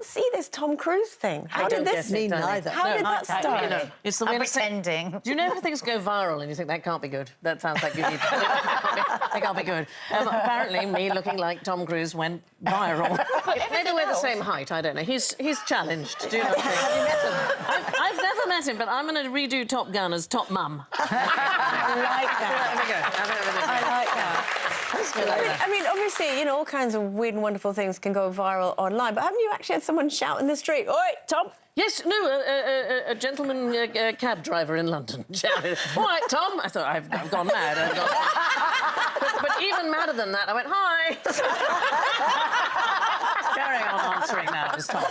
don't see this Tom Cruise thing. How did this mean neither? How did that start? You know, it's the way pretending. Do you know how things go viral and you think that can't be good? That sounds like you need. They can't be good. Apparently, me looking like Tom Cruise went viral. Maybe we're the same height. I don't know. He's challenged. Do you know what I mean? Have you met him? I've never met him, but I'm going to redo Top Gun as Top Mum. I like that. I like that. I mean, obviously, you know, all kinds of weird and wonderful things can go viral online, but haven't you actually had someone shout in the street, "Oi, Tom"? Yes, no, a gentleman cab driver in London shouted, "All right, Tom." I thought, I've gone mad. But even madder than that, I went, "Hi." Carry on answering now, this Tom.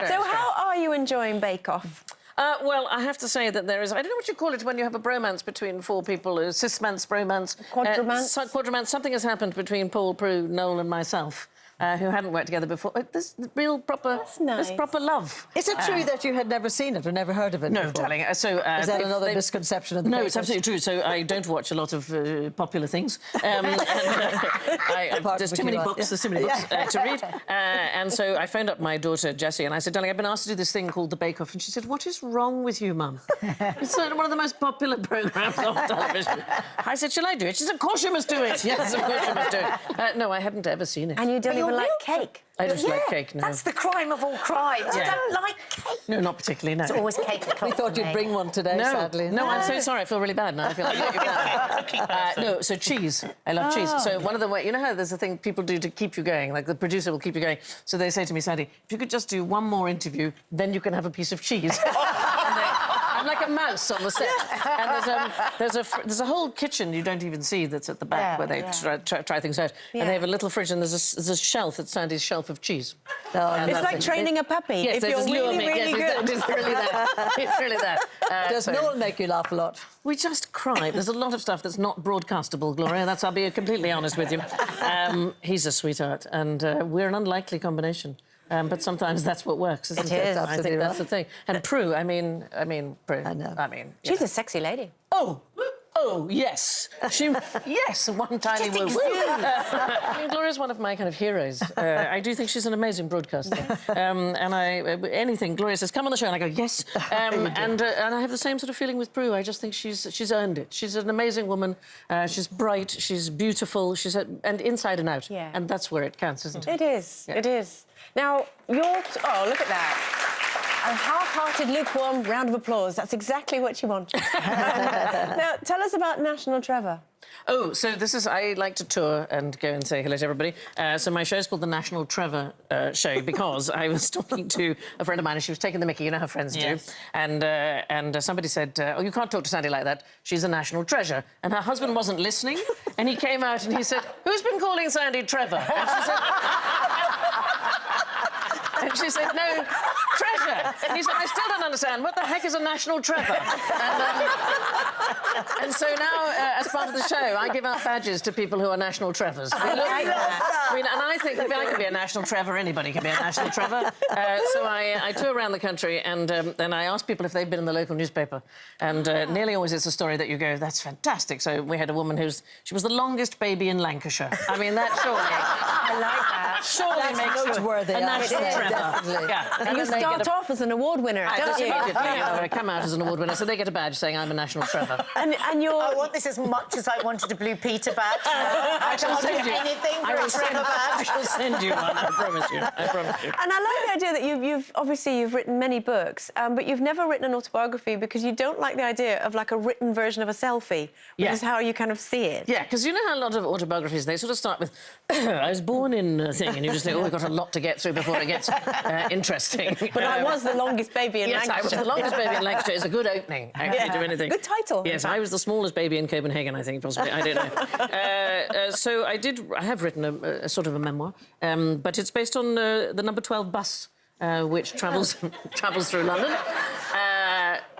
So how are you enjoying Bake Off? Well, I have to say that there is... I don't know what you call it when you have a bromance between four people, a cismance, bromance... Quadromance? Quadromance. Something has happened between Paul, Prue, Noel and myself, who hadn't worked together before. There's real proper... That's nice. There's proper love. Is it true that you had never seen it or never heard of it No, before? darling. Is that another misconception of the No, papers? it's absolutely true. So I don't watch a lot of popular things. There's too many books. There's too many books to read. And so I phoned up my daughter, Jessie, and I said, darling, I've been asked to do this thing called the Bake Off. And she said, what is wrong with you, Mum? It's one of the most popular programmes on television. I said, shall I do it? She said, of course you must do it. Yes, of course you must do it. No, I hadn't ever seen it. And you don't even like cake? I just like cake, no. That's the crime of all crimes. Yeah. I don't like cake. No, not particularly, no. It's always cake that We thought you'd bring one today, sadly. No, I'm so sorry. I feel really bad now. I feel like no, so cheese. I love cheese. So one of the ways... You know how there's a thing people do to keep you going? Like, the producer will keep you going. So they say to me, Sandi, if you could just do one more interview, then you can have a piece of cheese. I'm like a mouse on the set. And there's a whole kitchen you don't even see that's at the back where they try things out. Yeah. And they have a little fridge and there's a shelf, it's Sandi's shelf of cheese. It's like training a puppy. Yes, if you're really, really good. It's really that. It's really that. Does Noel make you laugh a lot? We just cry. There's a lot of stuff that's not broadcastable, Gloria. I'll be completely honest with you. He's a sweetheart, and we're an unlikely combination. But sometimes that's what works, isn't it? It is. I think that's the thing. And Prue, I mean, Prue. I know. She's a sexy lady. Oh, yes. Yes, one tiny woo. Gloria's one of my kind of heroes. I do think she's an amazing broadcaster. Anything, Gloria says, come on the show, and I go, yes. And I have the same sort of feeling with Prue. I just think she's earned it. She's an amazing woman. She's bright, she's beautiful, and inside and out. Yeah. And that's where it counts, isn't it? It is, it is. Now, oh, look at that. A half-hearted, lukewarm round of applause. That's exactly what you want. Now, tell us about National Treasure. Oh, so I like to tour and go and say hello to everybody. So my show's called the National Trevor Show because I was talking to a friend of mine and she was taking the mickey, you know how friends do. And somebody said, oh, you can't talk to Sandi like that. She's a national treasure. And her husband wasn't listening. And he came out and he said, who's been calling Sandi Trevor? And she said, no, treasure. And he said, I still don't understand. What the heck is a national treasure? And so now, as part of the show, I give out badges to people who are national trevors. I like that. And I think if I can be a national trevor, anybody can be a national trevor. So I tour around the country and then I ask people if they've been in the local newspaper. And nearly always it's a story that you go, that's fantastic. So we had a woman she was the longest baby in Lancashire. I mean, that surely... I like that. Surely makes noteworthy. a national trevor. Definitely. Yeah. And you start off as an award winner, don't you? I come out as an award winner, so they get a badge saying I'm a national trevor. And you're... I want this as much as I wanted a Blue Peter badge. I can't do anything for a Trevor badge. I will send you one, I promise you. I promise you. And I like the idea that you've obviously written many books, but you've never written an autobiography because you don't like the idea of, like, a written version of a selfie, which is how you kind of see it. Yeah, because you know how a lot of autobiographies, they sort of start with, I was born in a thing, and you just think, oh, we've got a lot to get through before it gets interesting. But I was the longest baby in Lancashire. Yes, I was the longest baby in Lancashire. It's a good opening, actually, to anything. Good title. Yes, I was the smallest baby in Copenhagen, I think, possibly. I don't know. So I have written a sort of a memoir, but it's based on the number 12 bus, which travels through London.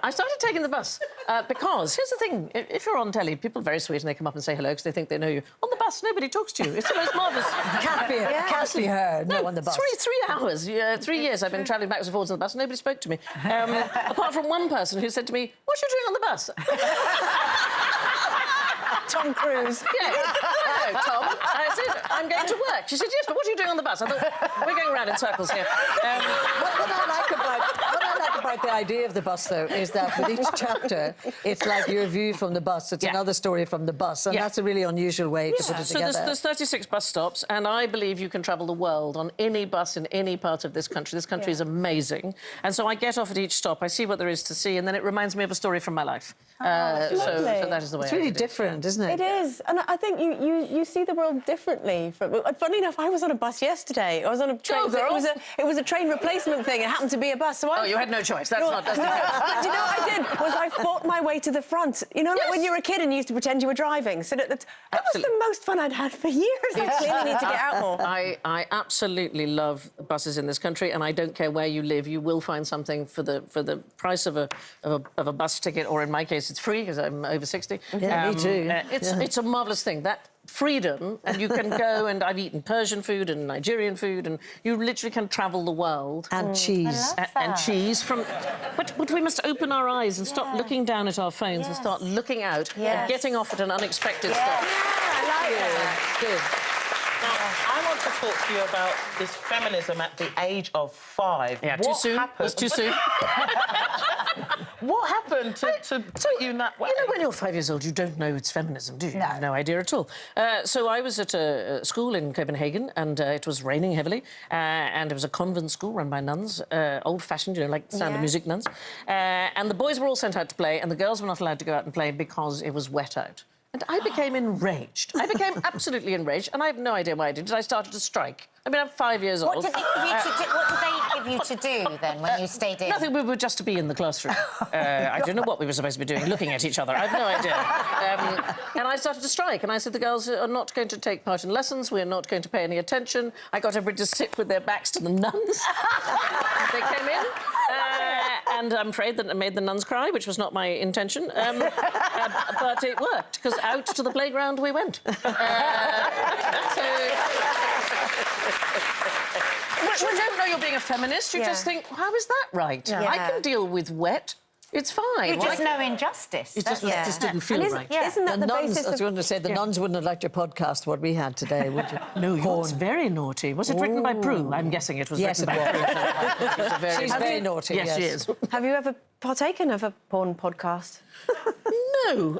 I started taking the bus because, here's the thing, if you're on telly, people are very sweet and they come up and say hello because they think they know you. On the bus, nobody talks to you. It's the most marvellous... Can't be heard, no, on the bus. 3 hours, 3 years I've been travelling backwards and forwards on the bus and nobody spoke to me. Apart from one person who said to me, what are you doing on the bus? Tom Cruise. Yeah. Hello, Tom. I said, I'm going to work. She said, yes, but what are you doing on the bus? I thought, we're going round in circles here. What I like about the idea of the bus, though, is that with each chapter, it's like your view from the bus. It's another story from the bus, and that's a really unusual way to put it together. So there's 36 bus stops, and I believe you can travel the world on any bus in any part of this country. This country is amazing. And so I get off at each stop, I see what there is to see, and then it reminds me of a story from my life. So that is the way it's really different, isn't it? It is, and I think you see the world differently. Funny enough, I was on a bus yesterday. I was on a train. It was a train replacement thing. It happened to be a bus. So you had no choice. That's not. But do you know what I did? Was I fought my way to the front. You know, like when you were a kid and you used to pretend you were driving. So that was the most fun I'd had for years. I clearly need to get out more. I absolutely love buses in this country, and I don't care where you live. You will find something for the price of a bus ticket, or in my case, it's free because I'm over 60. Yeah, me too. It's a marvellous thing. That freedom, and you can go, and I've eaten Persian food and Nigerian food, and you literally can travel the world. And cheese. And cheese from... But we must open our eyes and stop looking down at our phones and start looking out and getting off at an unexpected stop. Yeah, I like that. Good. I want to talk to you about this feminism at the age of 5. Yeah, too soon. It's too soon. What happened to put you in that way? You know, when you're 5 years old, you don't know it's feminism, do you? No. You have no idea at all. So I was at a school in Copenhagen, and it was raining heavily, and it was a convent school run by nuns, old-fashioned, you know, like the Sound of Music nuns. And the boys were all sent out to play, and the girls were not allowed to go out and play because it was wet out. And I became enraged. I became absolutely enraged, and I have no idea why I did. I started to strike. I mean, I'm 5 years old. What did they give you to do then when you stayed in? Nothing. We were just to be in the classroom. I don't know what we were supposed to be doing, looking at each other. I've no idea. And I started to strike, and I said the girls are not going to take part in lessons. We're not going to pay any attention. I got everybody to sit with their backs to the nuns. They came in. And I'm afraid that it made the nuns cry, which was not my intention. But it worked, because out to the playground we went. But you don't know you're being a feminist. You just think, how is that right? Yeah. I can deal with wet. It's fine. You just know injustice. It just didn't feel right. Isn't that the nuns, basis I was of... going to say, the nuns wouldn't have liked your podcast, what we had today, would you? No, yours very naughty. Was it written by Prue? I'm guessing it was written by Prue. She's very naughty, yes, she is. Have you ever partaken of a porn podcast? No.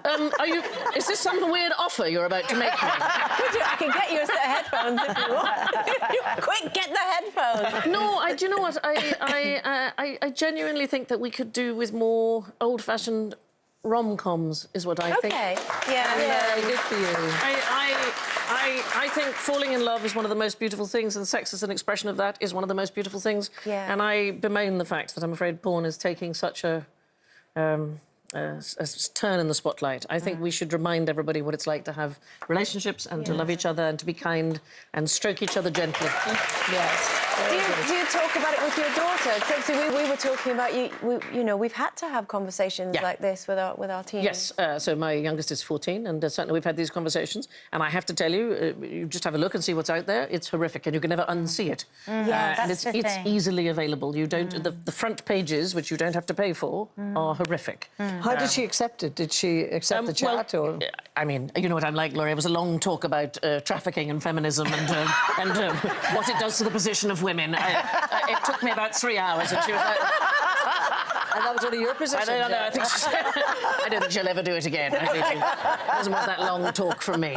Is this some weird offer you're about to make me? I can get you a set of headphones if you want. Quick, get the headphones. No, do you know what? I genuinely think that we could do with more old-fashioned rom-coms, is what I think. Okay. Yeah, good for you. I think falling in love is one of the most beautiful things, and sex as an expression of that is one of the most beautiful things. Yeah. And I bemoan the fact that I'm afraid porn is taking such a turn in the spotlight. I think we should remind everybody what it's like to have relationships and to love each other and to be kind and stroke each other gently. Yes. Do you talk about it with your daughter? So we were talking about you know, we've had to have conversations like this with our teens. Yes, so my youngest is 14, and certainly we've had these conversations, and I have to tell you, you just have a look and see what's out there. It's horrific, and you can never unsee it. And it's easily available. You don't... The front pages, which you don't have to pay for, are horrific. How did she accept it? Did she accept the chat, or...? I mean, you know what I'm like, Gloria. It was a long talk about trafficking and feminism and what it does to the position of women. It took me about 3 hours, and she was like... And that was only your position? I don't know. I don't think she'll ever do it again. I think she doesn't want that long talk from me.